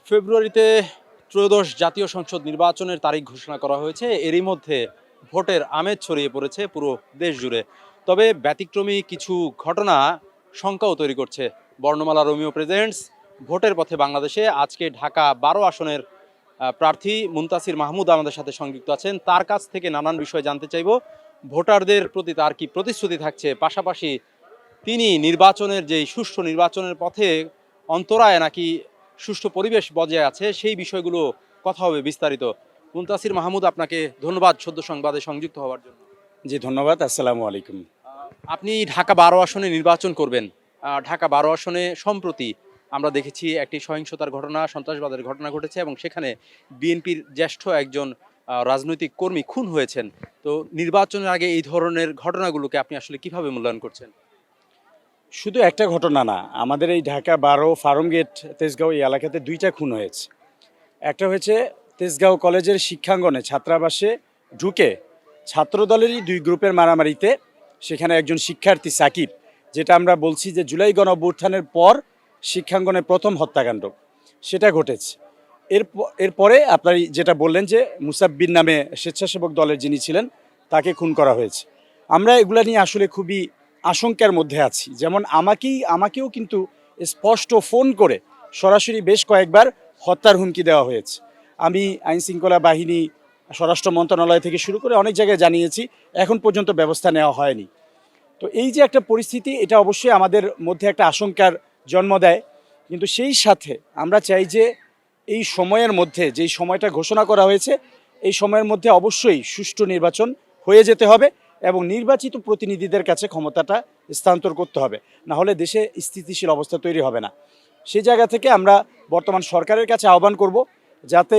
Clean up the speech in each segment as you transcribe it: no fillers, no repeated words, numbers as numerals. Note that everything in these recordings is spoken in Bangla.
ফেব্রুয়ারিতে ত্রয়োদশ জাতীয় সংসদ নির্বাচনের তারিখ ঘোষণা করা হয়েছে। এরই মধ্যে ভোটের আমেজ ছড়িয়ে পড়েছে পুরো দেশ জুড়ে। তবে ব্যতিক্রমী কিছু ঘটনা শঙ্কাও তৈরি করছে। বর্ণমালা রোমিও প্রেজেন্টস ভোটের পথে বাংলাদেশে আজকে ঢাকা 12 আসনের প্রার্থী মুনতাসির মাহমুদ আমাদের সাথে সংযুক্ত আছেন। তার কাছ থেকে নানান বিষয় জানতে চাইব। ভোটারদের প্রতি তার কি প্রতিশ্রুতি থাকছে, পাশাপাশি তিনি নির্বাচনের যেই সুষ্ঠু নির্বাচনের পথে অন্তরায় নাকি সুষ্ঠু পরিবেশ বজায় আছে, সেই বিষয়গুলো কথা হবে বিস্তারিত। মুনতাসির মাহমুদ, আপনাকে ধন্যবাদ সদ্য সংবাদে সংযুক্ত হওয়ার জন্য। জি ধন্যবাদ। আসসালামু আলাইকুম। আপনি ঢাকা 12 আসনে নির্বাচন করবেন। ঢাকা 12 আসনে সম্প্রতি আমরা দেখেছি একটি সহিংসতার ঘটনা, সন্ত্রাসবাদের ঘটনা ঘটেছে এবং সেখানে বিএনপির জ্যেষ্ঠ একজন রাজনৈতিক কর্মী খুন হয়েছেন। তো নির্বাচনের আগে এই ধরনের ঘটনাগুলোকে আপনি আসলে কিভাবে মূল্যায়ন করছেন? শুধু একটা ঘটনা না, আমাদের এই ঢাকা 12 ফার্মগেট তেজগাঁও এই এলাকাতে দুইটা খুন হয়েছে। একটা হয়েছে তেজগাঁও কলেজের শিক্ষাঙ্গনে ছাত্রাবাসে ঢুকে ছাত্রদলেরই দুই গ্রুপের মারামারিতে সেখানে একজন শিক্ষার্থী সাকিব, যেটা আমরা বলছি যে জুলাই গণ অভ্যুত্থানের পর শিক্ষাঙ্গনে প্রথম হত্যাকাণ্ড, সেটা ঘটেছে। এরপরে আপনার যেটা বললেন যে মুসাব্বির নামে স্বেচ্ছাসেবক দলের যিনি ছিলেন তাকে খুন করা হয়েছে। আমরা এগুলা নিয়ে আসলে খুবই আশঙ্কার মধ্যে আছি। যেমন আমাকেও কিন্তু স্পষ্ট ফোন করে সরাসরি বেশ কয়েকবার হত্যার হুমকি দেওয়া হয়েছে। আমি আইনশৃঙ্খলা বাহিনী, স্বরাষ্ট্র মন্ত্রণালয় থেকে শুরু করে অনেক জায়গায় জানিয়েছি, এখন পর্যন্ত ব্যবস্থা নেওয়া হয়নি। তো এই যে একটা পরিস্থিতি, এটা অবশ্যই আমাদের মধ্যে একটা আশঙ্কার জন্ম দেয়। কিন্তু সেই সাথে আমরা চাই যে এই সময়ের মধ্যে, যেই সময়টা ঘোষণা করা হয়েছে, এই সময়ের মধ্যে অবশ্যই সুষ্ঠু নির্বাচন হয়ে যেতে হবে এবং নির্বাচিত প্রতিনিধিদের কাছে ক্ষমতাটা স্থানান্তর করতে হবে। না হলে দেশে স্থিতিশীল অবস্থা তৈরি হবে না। সেই জায়গা থেকে আমরা বর্তমান সরকারের কাছে আহ্বান করব, যাতে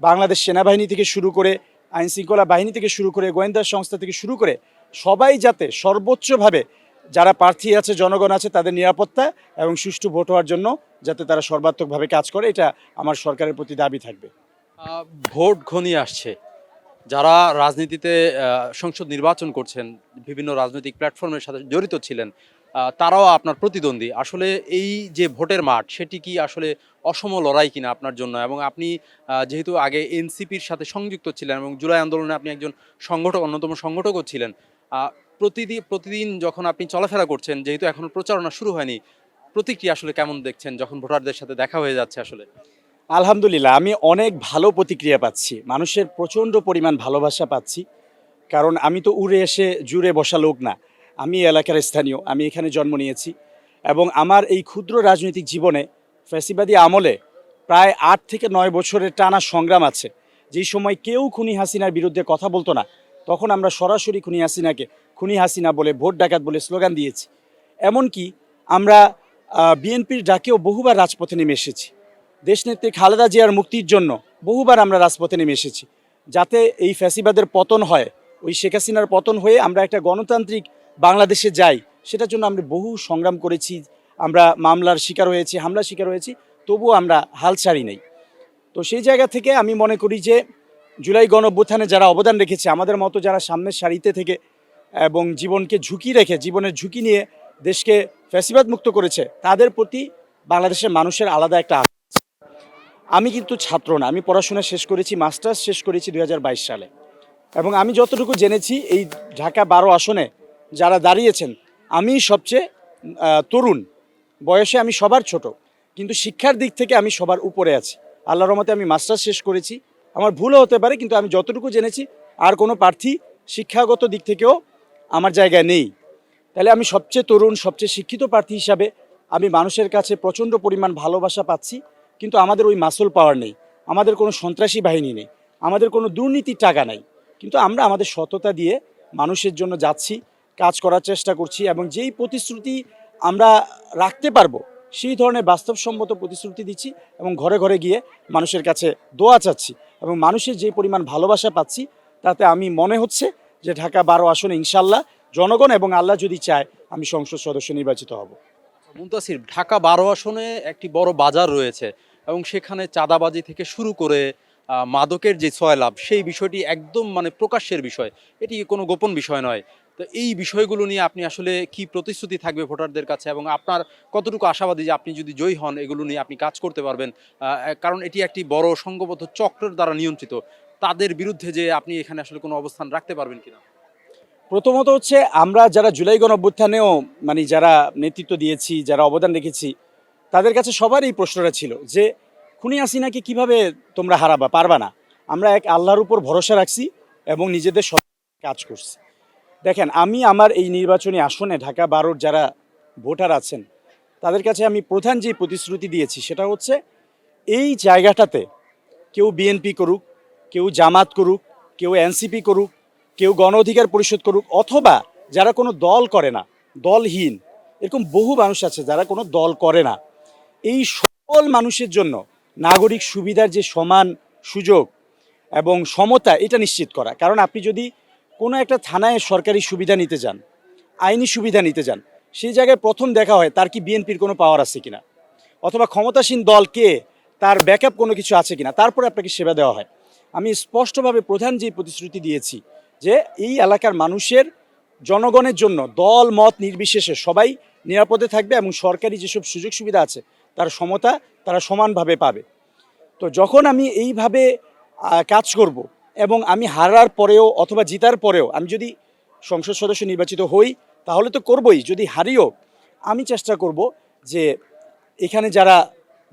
বাংলাদেশ সেনাবাহিনী থেকে শুরু করে, আইনশৃঙ্খলা বাহিনী থেকে শুরু করে, গোয়েন্দা সংস্থা থেকে শুরু করে সবাই যাতে সর্বোচ্চভাবে, যারা প্রার্থী আছে, জনগণ আছে, তাদের নিরাপত্তা এবং সুষ্ঠু ভোট হওয়ার জন্য যাতে তারা সর্বাত্মকভাবে কাজ করে, এটা আমার সরকারের প্রতি দাবি থাকবে। ভোট ঘনিয়ে আসছে। যারা রাজনীতিতে সংসদ নির্বাচন করছেন, বিভিন্ন রাজনৈতিক প্ল্যাটফর্মের সাথে জড়িত ছিলেন, তারাও আপনার প্রতিদ্বন্দ্বী। আসলে এই যে ভোটের মাঠ, সেটি কি আসলে অসম লড়াই কিনা আপনার জন্য? এবং আপনি যেহেতু আগে এনসিপির সাথে সংযুক্ত ছিলেন এবং জুলাই আন্দোলনে আপনি একজন অন্যতম সংগঠকও ছিলেন, প্রতিদিন যখন আপনি চলাফেরা করছেন, যেহেতু এখনো প্রচারণা শুরু হয়নি, প্রতিক্রিয়া আসলে কেমন দেখছেন যখন ভোটারদের সাথে দেখা হয়ে যাচ্ছে আসলে? আলহামদুলিল্লাহ, আমি অনেক ভালো প্রতিক্রিয়া পাচ্ছি, মানুষের প্রচণ্ড পরিমাণ ভালোবাসা পাচ্ছি। কারণ আমি তো উড়ে এসে জুড়ে বসা লোক না, আমি এলাকার স্থানীয়, আমি এখানে জন্ম নিয়েছি এবং আমার এই ক্ষুদ্র রাজনৈতিক জীবনে ফ্যাসিবাদী আমলে প্রায় 8 থেকে 9 বছরের টানা সংগ্রাম আছে। যেই সময় কেউ খুনি হাসিনার বিরুদ্ধে কথা বলতো না, তখন আমরা সরাসরি খুনি হাসিনা বলে, ভোট ডাকাত বলে স্লোগান দিয়েছি। এমনকি আমরা বিএনপির ডাকেও বহুবার রাজপথে নেমে এসেছি। দেশনেত্রী খালেদা জিয়ার মুক্তির জন্য বহুবার আমরা রাজপথে নেমে এসেছি, যাতে এই ফ্যাসিবাদের পতন হয়, ওই শেখ হাসিনার পতন হয়ে আমরা একটা গণতান্ত্রিক বাংলাদেশে যাই। সেটার জন্য আমরা বহু সংগ্রাম করেছি, আমরা মামলার শিকার হয়েছি, হামলার শিকার হয়েছি, তবুও আমরা হাল ছাড়ি নাই। তো সেই জায়গা থেকে আমি মনে করি যে জুলাই গণঅভ্যুত্থানে যারা অবদান রেখেছে, আমাদের মতো যারা সামনের সারিতে থেকে এবং জীবনকে ঝুঁকি রেখে, জীবনের ঝুঁকি নিয়ে দেশকে ফ্যাসিবাদ মুক্ত করেছে, তাদের প্রতি বাংলাদেশের মানুষের আলাদা একটা। আমি কিন্তু ছাত্র না, আমি পড়াশোনা শেষ করেছি, মাস্টার্স শেষ করেছি 2022 সালে। এবং আমি যতটুকু জেনেছি, এই ঢাকা 12 আসনে যারা দাঁড়িয়েছেন, আমি সবচেয়ে তরুণ, বয়সে আমি সবার ছোট, কিন্তু শিক্ষার দিক থেকে আমি সবার উপরে আছি। আল্লাহর রহমতে আমি মাস্টার্স শেষ করেছি। আমার ভুলও হতে পারে, কিন্তু আমি যতটুকু জেনেছি আর কোনো প্রার্থী শিক্ষাগত দিক থেকেও আমার জায়গায় নেই। তাহলে আমি সবচেয়ে তরুণ, সবচেয়ে শিক্ষিত প্রার্থী হিসাবে আমি মানুষের কাছে প্রচণ্ড পরিমাণ ভালোবাসা পাচ্ছি। কিন্তু আমাদের ওই মাসল পাওয়ার নেই, আমাদের কোনো সন্ত্রাসী বাহিনী নেই, আমাদের কোনো দুর্নীতির টাকা নাই। কিন্তু আমরা আমাদের সততা দিয়ে মানুষের জন্য যাচ্ছি, কাজ করার চেষ্টা করছি এবং যেই প্রতিশ্রুতি আমরা রাখতে পারবো, সেই ধরনের বাস্তবসম্মত প্রতিশ্রুতি দিচ্ছি এবং ঘরে ঘরে গিয়ে মানুষের কাছে দোয়া চাচ্ছি। এবং মানুষের যে পরিমাণ ভালোবাসা পাচ্ছি, তাতে আমি মনে হচ্ছে যে ঢাকা 12 আসনে ইনশাল্লাহ জনগণ এবং আল্লাহ যদি চায় আমি সংসদ সদস্য নির্বাচিত হব। মুনতাসির, ঢাকা 12 আসনে একটি বড় বাজার রয়েছে এবং সেখানে চাঁদাবাজি থেকে শুরু করে মাদকের যে সয়লাভ, সেই বিষয়টি একদম মানে প্রকাশ্যের বিষয়, এটি কোনো গোপন বিষয় নয়। তো এই বিষয়গুলো নিয়ে আপনি আসলে কি প্রতিশ্রুতি থাকবে ভোটারদের কাছে, এবং আপনার কতটুকু আশাবাদী যে আপনি যদি জয়ী হন এগুলো নিয়ে আপনি কাজ করতে পারবেন? কারণ এটি একটি বড় সংঘবদ্ধ চক্রের দ্বারা নিয়ন্ত্রিত। তাদের বিরুদ্ধে যে আপনি এখানে আসলে কোনো অবস্থান রাখতে পারবেন কিনা? প্রথমত হচ্ছে আমরা যারা জুলাই গণঅভ্যুত্থানেও মানে যারা নেতৃত্ব দিয়েছি, যারা অবদান রেখেছি, তাদের কাছে সবার এই প্রশ্নটা ছিল যে খুনি হাসিনাকে কিভাবে তোমরা হারাবা, পারবা না। আমরা এক আল্লাহর উপর ভরসা রাখছি এবং নিজেদের কাজ করছি। দেখেন, আমি আমার এই নির্বাচনী আসনে ঢাকা 12-র যারা ভোটার আছেন তাদের কাছে আমি প্রধান যে প্রতিশ্রুতি দিয়েছি সেটা হচ্ছে এই জায়গাটাতে কেউ বিএনপি করুক, কেউ জামাত করুক, কেউ এনসিপি করুক, কেউ গণ অধিকার পরিষদ করুক, অথবা যারা কোনো দল করে না, দলহীন, এরকম বহু মানুষ আছে যারা কোনো দল করে না, এই সকল মানুষের জন্য নাগরিক সুবিধার যে সমান সুযোগ এবং সমতা এটা নিশ্চিত করা। কারণ আপনি যদি কোনো একটা থানায় সরকারি সুবিধা নিতে যান, আইনি সুবিধা নিতে যান, সেই জায়গায় প্রথম দেখা হয় তার কি বিএনপির কোনো পাওয়ার আছে কিনা, অথবা ক্ষমতাসীন দলকে তার ব্যাকআপ কোনো কিছু আছে কিনা, তারপরে আপনাকে সেবা দেওয়া হয়। আমি স্পষ্টভাবে প্রধান যে প্রতিশ্রুতি দিয়েছি যে এই এলাকার মানুষের, জনগণের জন্য দল মত নির্বিশেষে সবাই নিরাপদে থাকবে এবং সরকারি যেসব সুযোগ সুবিধা আছে তার সমতা তারা সমানভাবে পাবে। তো যখন আমি এইভাবে কাজ করব এবং আমি হারার পরেও অথবা জিতার পরেও আমি যদি সংসদ সদস্য নির্বাচিত হই তাহলে তো করবই, যদি হারিও আমি চেষ্টা করব যে এখানে যারা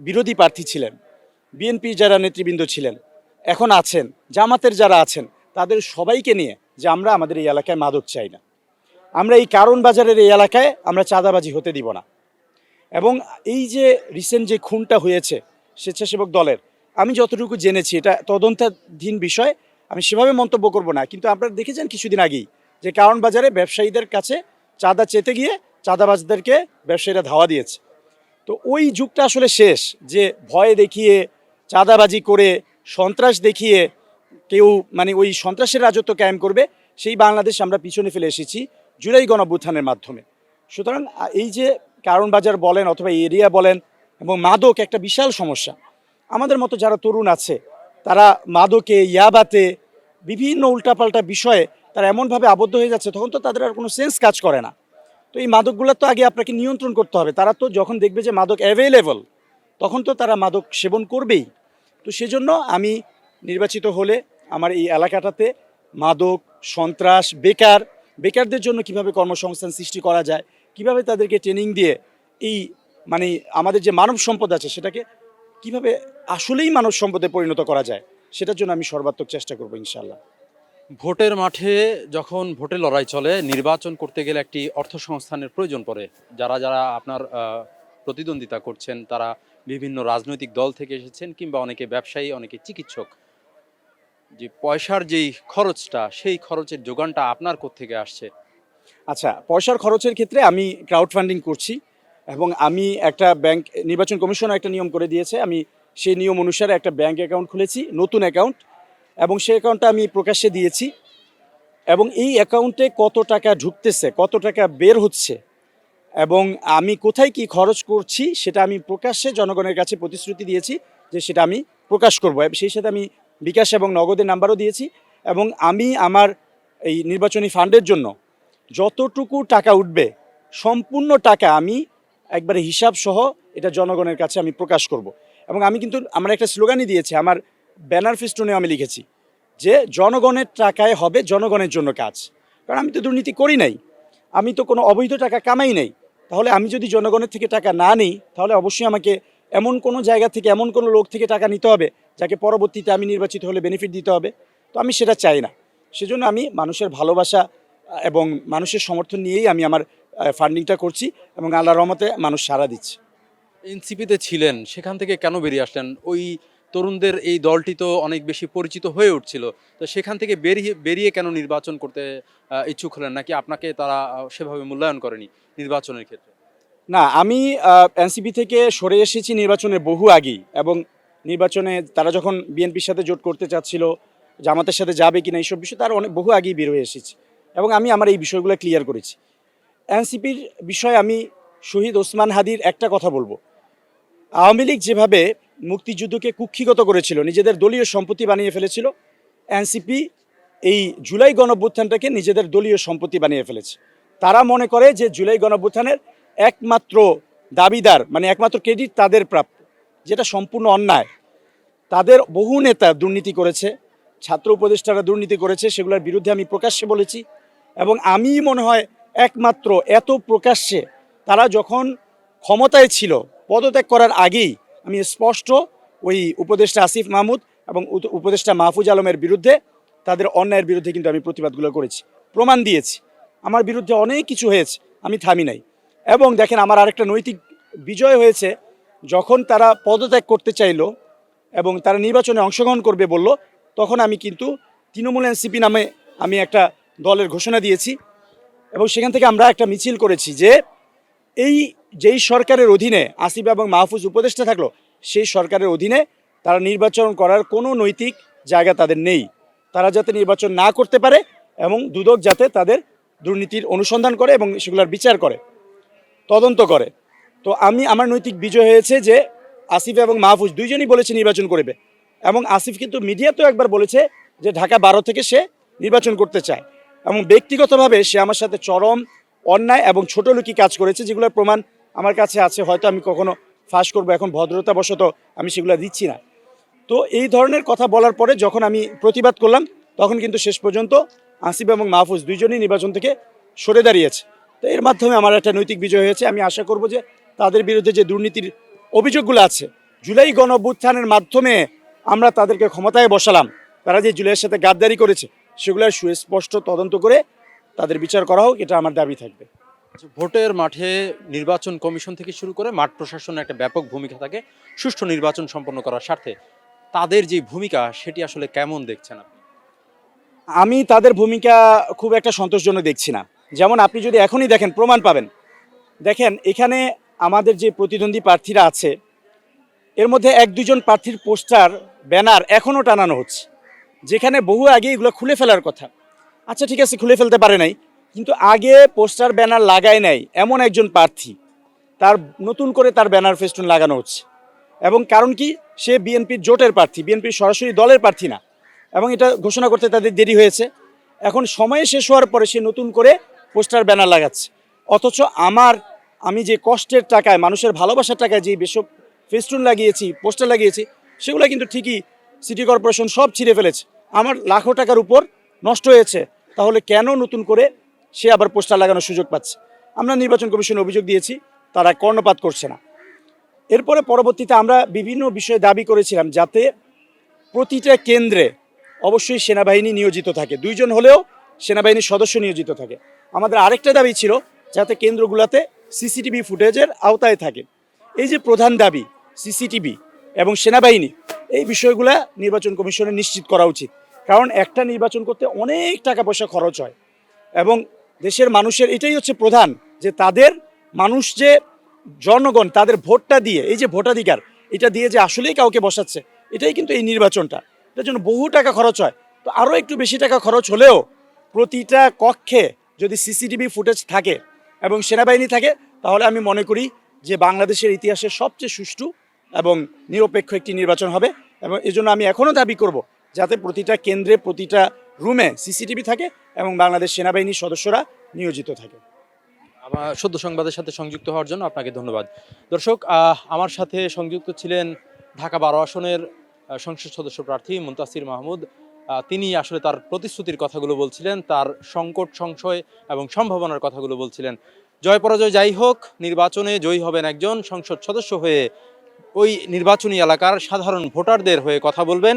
বিরোধী প্রার্থী ছিলেন, বিএনপির যারা নেতৃবৃন্দ ছিলেন, এখন আছেন, জামাতের যারা আছেন, তাদের সবাইকে নিয়ে যে আমরা আমাদের এই এলাকায় মাদক চাই না, আমরা এই কারণ বাজারের এই এলাকায় আমরা চাঁদাবাজি হতে দিব না। এবং এই যে রিসেন্ট যে খুনটা হয়েছে স্বেচ্ছাসেবক দলের, আমি যতটুকু জেনেছি এটা তদন্তাধীন বিষয়, আমি সেভাবে মন্তব্য করব না, কিন্তু আপনারা দেখেছেন কিছুদিন আগেই যে কারণ বাজারে ব্যবসায়ীদের কাছে চাঁদা চেতে গিয়ে চাঁদাবাজদেরকে ব্যবসায়ীরা ধাওয়া দিয়েছে। তো ওই যুগটা আসলে শেষ, যে ভয় দেখিয়ে, চাঁদাবাজি করে, সন্ত্রাস দেখিয়ে কেউ মানে ওই সন্ত্রাসের রাজত্ব কায়েম করবে, সেই বাংলাদেশ আমরা পিছনে ফেলে এসেছি জুলাই গণঅভ্যুত্থানের মাধ্যমে। সুতরাং এই যে কারণ বাজার বলেন অথবা এরিয়া বলেন, এবং মাদক একটা বিশাল সমস্যা। আমাদের মতো যারা তরুণ আছে তারা মাদকে, ইয়াবাতে, বিভিন্ন উল্টাপাল্টা বিষয়ে তারা এমনভাবে আবদ্ধ হয়ে যাচ্ছে, তখন তো তাদের আর কোনো সেন্স কাজ করে না। তো এই মাদকগুলো তো আগে আপনাকে নিয়ন্ত্রণ করতে হবে। তারা তো যখন দেখবে যে মাদক অ্যাভেলেবল তখন তো তারা মাদক সেবন করবেই। তো সেজন্য আমি নির্বাচিত হলে আমার এই এলাকাটাতে মাদক, সন্ত্রাস, বেকারদের জন্য কিভাবে কর্মসংস্থান সৃষ্টি করা যায়, কিভাবে তাদেরকে ট্রেনিং দিয়ে এই মানে আমাদের যে মানব সম্পদ আছে সেটাকে কিভাবে আসলেই মানব সম্পদে পরিণত করা যায়, সেটার জন্য আমি সর্বাত্মক চেষ্টা করবো ইনশাল্লাহ। ভোটের মাঠে যখন ভোটের লড়াই চলে, নির্বাচন করতে গেলে একটি অর্থ সংস্থানের প্রয়োজন পড়ে। যারা যারা আপনার প্রতিদ্বন্দ্বিতা করছেন তারা বিভিন্ন রাজনৈতিক দল থেকে এসেছেন, কিংবা অনেকে ব্যবসায়ী, অনেকে চিকিৎসক। যে পয়সার যেই খরচটা, সেই খরচের যোগানটা আপনার কোত্থেকে আসছে? আচ্ছা, পয়সার খরচের ক্ষেত্রে আমি ক্রাউড ফান্ডিং করছি এবং আমি একটা ব্যাংক, নির্বাচন কমিশনও একটা নিয়ম করে দিয়েছে, আমি সেই নিয়ম অনুসারে একটা ব্যাংক অ্যাকাউন্ট খুলেছি, নতুন অ্যাকাউন্ট, এবং সেই অ্যাকাউন্টটা আমি প্রকাশ্যে দিয়েছি। এবং এই অ্যাকাউন্টে কত টাকা ঢুকতেছে, কত টাকা বের হচ্ছে, এবং আমি কোথায় কি খরচ করছি সেটা আমি প্রকাশ্যে জনগণের কাছে প্রতিশ্রুতি দিয়েছি যে সেটা আমি প্রকাশ করব। সেই সাথে আমি বিকাশ এবং নগদের নাম্বারও দিয়েছি। এবং আমি আমার এই নির্বাচনী ফান্ডের জন্য যতটুকু টাকা উঠবে সম্পূর্ণ টাকা আমি একবারে হিসাব সহ এটা জনগণের কাছে আমি প্রকাশ করব। এবং আমি কিন্তু আমার একটা স্লোগানই দিয়েছি, আমার ব্যানার ফেস্টুনে আমি লিখেছি যে জনগণের টাকায় হবে জনগণের জন্য কাজ। কারণ আমি তো দুর্নীতি করি নাই, আমি তো কোনো অবৈধ টাকা কামাই নাই। তাহলে আমি যদি জনগণের থেকে টাকা না নিই তাহলে অবশ্যই আমাকে এমন কোনো জায়গা থেকে, এমন কোনো লোক থেকে টাকা নিতে হবে যাকে পরবর্তীতে আমি নির্বাচিত হলে বেনিফিট দিতে হবে। তো আমি সেটা চাই না। সেজন্য আমি মানুষের ভালোবাসা এবং মানুষের সমর্থন নিয়েই আমি আমার ফান্ডিংটা করছি এবং আল্লাহর রহমতে মানুষ সাড়া দিচ্ছে। এনসিপিতে ছিলেন, সেখান থেকে কেন বেরিয়ে আসলেন? ওই তরুণদের এই দলটি তো অনেক বেশি পরিচিত হয়ে উঠছিল, তো সেখান থেকে বেরিয়ে বেরিয়ে কেন নির্বাচন করতে ইচ্ছুক হলেন? নাকি আপনাকে তারা সেভাবে মূল্যায়ন করেনি নির্বাচনের ক্ষেত্রে? না, আমি এনসিপি থেকে সরে এসেছি নির্বাচনের বহু আগেই, এবং নির্বাচনে তারা যখন বিএনপির সাথে জোট করতে চাচ্ছিল, জামাতের সাথে যাবে কিনা এইসব বিষয় তার অনেক বহু আগেই বের হয়ে এসেছি, এবং আমি আমার এই বিষয়গুলো ক্লিয়ার করেছি। এনসিপির বিষয়ে আমি শহীদ ওসমান হাদির একটা কথা বলবো, আওয়ামী লীগ যেভাবে মুক্তিযুদ্ধকে কুক্ষিগত করেছিল, নিজেদের দলীয় সম্পত্তি বানিয়ে ফেলেছিল, এনসিপি এই জুলাই গণঅভ্যুত্থানটাকে নিজেদের দলীয় সম্পত্তি বানিয়ে ফেলেছে। তারা মনে করে যে জুলাই গণঅভ্যুত্থানের একমাত্র দাবিদার মানে একমাত্র ক্রেডিট তাদের প্রাপ্য, যেটা সম্পূর্ণ অন্যায়। তাদের বহু নেতা দুর্নীতি করেছে, ছাত্র উপদেষ্টারা দুর্নীতি করেছে, সেগুলোর বিরুদ্ধে আমি প্রকাশ্যে বলেছি। এবং আমি মনে হয় একমাত্র এত প্রকাশ্যে তারা যখন ক্ষমতায় ছিল পদত্যাগ করার আগেই আমি স্পষ্ট ওই উপদেষ্টা আসিফ মাহমুদ এবং উপদেষ্টা মাহফুজ আলমের বিরুদ্ধে, তাদের অন্যায়ের বিরুদ্ধে কিন্তু আমি প্রতিবাদগুলো করেছি, প্রমাণ দিয়েছি। আমার বিরুদ্ধে অনেক কিছু হয়েছে, আমি থামি নাই। এবং দেখেন আমার আরেকটা নৈতিক বিজয় হয়েছে, যখন তারা পদত্যাগ করতে চাইলো এবং তারা নির্বাচনে অংশগ্রহণ করবে বলল, তখন আমি কিন্তু তৃণমূল এনসিপি নামে আমি একটা দলের ঘোষণা দিয়েছি এবং সেখান থেকে আমরা একটা মিছিল করেছি যে যেই সরকারের অধীনে আসিফ এবং মাহফুজ উপদেষ্টা থাকলো, সেই সরকারের অধীনে তারা নির্বাচন করার কোনো নৈতিক জায়গা তাদের নেই। তারা যাতে নির্বাচন না করতে পারে এবং দুদক যাতে তাদের দুর্নীতির অনুসন্ধান করে এবং সেগুলোর বিচার করে, তদন্ত করে। তো আমার নৈতিক বিজয় হয়েছে যে আসিফ এবং মাহফুজ দুইজনই বলেছে নির্বাচন করবে, এবং আসিফ কিন্তু মিডিয়াতেও একবার বলেছে যে ঢাকা 12 থেকে সে নির্বাচন করতে চায়, এবং ব্যক্তিগতভাবে সে আমার সাথে চরম অন্যায় এবং ছোটলোকি কাজ করেছে, যেগুলোর প্রমাণ আমার কাছে আছে। হয়তো আমি কখনো ফাঁস করবো, এখন ভদ্রতাবশত আমি সেগুলো দিচ্ছি না। তো এই ধরনের কথা বলার পরে যখন আমি প্রতিবাদ করলাম, তখন কিন্তু শেষ পর্যন্ত আসিফ এবং মাহফুজ দুইজনই নির্বাচন থেকে সরে দাঁড়িয়েছে। তো এর মাধ্যমে আমার একটা নৈতিক বিজয় হয়েছে। আমি আশা করব যে তাদের বিরুদ্ধে যে দুর্নীতির অভিযোগগুলো আছে, জুলাই গণঅভ্যুত্থানের মাধ্যমে আমরা তাদেরকে ক্ষমতায় বসালাম, তারা যে জুলাইয়ের সাথে গাদ্দারি করেছে সেগুলোর সুস্পষ্ট তদন্ত করে তাদের বিচার করা হোক, এটা আমার দাবি থাকবে। ভোটের মাঠে নির্বাচন কমিশন থেকে শুরু করে মাঠ প্রশাসনের একটা ব্যাপক ভূমিকা থাকে সুষ্ঠু নির্বাচন সম্পন্ন করার স্বার্থে। তাদের যে ভূমিকা সেটি আসলে কেমন দেখছেন আপনি? আমি তাদের ভূমিকা খুব একটা সন্তোষজনক দেখছি না। যেমন আপনি যদি এখনই দেখেন প্রমাণ পাবেন। দেখেন এখানে আমাদের যে প্রতিদ্বন্দ্বী প্রার্থীরা আছে, এর মধ্যে 1-2 জন প্রার্থীর পোস্টার ব্যানার এখনও টানানো হচ্ছে, যেখানে বহু আগে এগুলো খুলে ফেলার কথা। আচ্ছা ঠিক আছে, খুলে ফেলতে পারে নাই, কিন্তু আগে পোস্টার ব্যানার লাগায় নাই এমন একজন প্রার্থী, তার নতুন করে তার ব্যানার ফেস্টুন লাগানো হচ্ছে। এবং কারণ কি, সে বিএনপির জোটের প্রার্থী, বিএনপির সরাসরি দলের প্রার্থী না, এবং এটা ঘোষণা করতে তাদের দেরি হয়েছে। এখন সময় শেষ হওয়ার পরে সে নতুন করে পোস্টার ব্যানার লাগাচ্ছে। অথচ আমি যে কষ্টের টাকায়, মানুষের ভালোবাসার টাকায় যে বেসব ফেস্টুন লাগিয়েছি, পোস্টার লাগিয়েছি, সেগুলো কিন্তু ঠিকই সিটি কর্পোরেশন সব ছিঁড়ে ফেলেছে, আমার লাখো টাকার উপর নষ্ট হয়েছে। তাহলে কেন নতুন করে সে আবার পোস্টার লাগানোর সুযোগ পাচ্ছে? আমরা নির্বাচন কমিশনে অভিযোগ দিয়েছি, তারা কর্ণপাত করছে না। এরপরে পরবর্তীতে আমরা বিভিন্ন বিষয়ে দাবি করেছিলাম যাতে প্রতিটা কেন্দ্রে অবশ্যই সেনাবাহিনী নিয়োজিত থাকে, 2 জন হলেও সেনাবাহিনীর সদস্য নিয়োজিত থাকে। আমাদের আরেকটা দাবি ছিল যাতে কেন্দ্রগুলোতে সিসিটিভি ফুটেজের আওতায় থাকে। এই যে প্রধান দাবি সিসিটিভি এবং সেনাবাহিনী, এই বিষয়গুলা নির্বাচন কমিশনের নিশ্চিত করা উচিত। কারণ একটা নির্বাচন করতে অনেক টাকা পয়সা খরচ হয়, এবং দেশের মানুষের এটাই হচ্ছে প্রধান, যে তাদের মানুষ যে জনগণ তাদের ভোটটা দিয়ে, এই যে ভোটাধিকার, এটা দিয়ে যে আসলেই কাউকে বসাচ্ছে, এটাই কিন্তু এই নির্বাচনটা। এটার জন্য বহু টাকা খরচ হয়। তো আরও একটু বেশি টাকা খরচ হলেও প্রতিটা কক্ষে যদি সিসিটিভি ফুটেজ থাকে এবং সেনাবাহিনী থাকে, তাহলে আমি মনে করি যে বাংলাদেশের ইতিহাসের সবচেয়ে সুষ্ঠু এবং নিরপেক্ষ একটি নির্বাচন হবে। এবং এজন্য আমি এখনও দাবি করব যাতে প্রতিটা কেন্দ্রে, প্রতিটা রুমে সিসিটিভি থাকে এবং বাংলাদেশ সেনাবাহিনীর সদস্যরা নিয়োজিত থাকে। আমার সদ্য সংবাদের সাথে সংযুক্ত হওয়ার জন্য আপনাকে ধন্যবাদ। দর্শক, আমার সাথে সংযুক্ত ছিলেন ঢাকা 12 আসনের সংসদ সদস্য প্রার্থী মুনতাসির মাহমুদ। তিনি আসলে তার প্রতিশ্রুতির কথাগুলো বলছিলেন, তার সংকট, সংশয় এবং সম্ভাবনার কথাগুলো বলছিলেন। জয় পরাজয় যাই হোক, নির্বাচনে জয়ী হবেন একজন, সংসদ সদস্য হয়ে ওই নির্বাচনী এলাকার সাধারণ ভোটারদের হয়ে কথা বলবেন,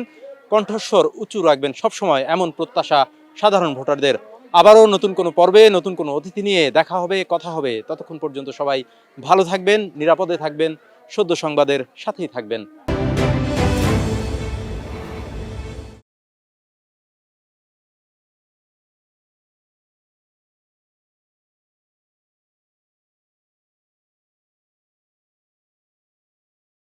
কণ্ঠস্বর উঁচু রাখবেন সবসময়, এমন প্রত্যাশা সাধারণ ভোটারদের। আবারও নতুন কোনো পর্বে নতুন কোনো অতিথি নিয়ে দেখা হবে, কথা হবে। ততক্ষণ পর্যন্ত সবাই ভালো থাকবেন, নিরাপদে থাকবেন, সদ্য সংবাদের সাথেই থাকবেন।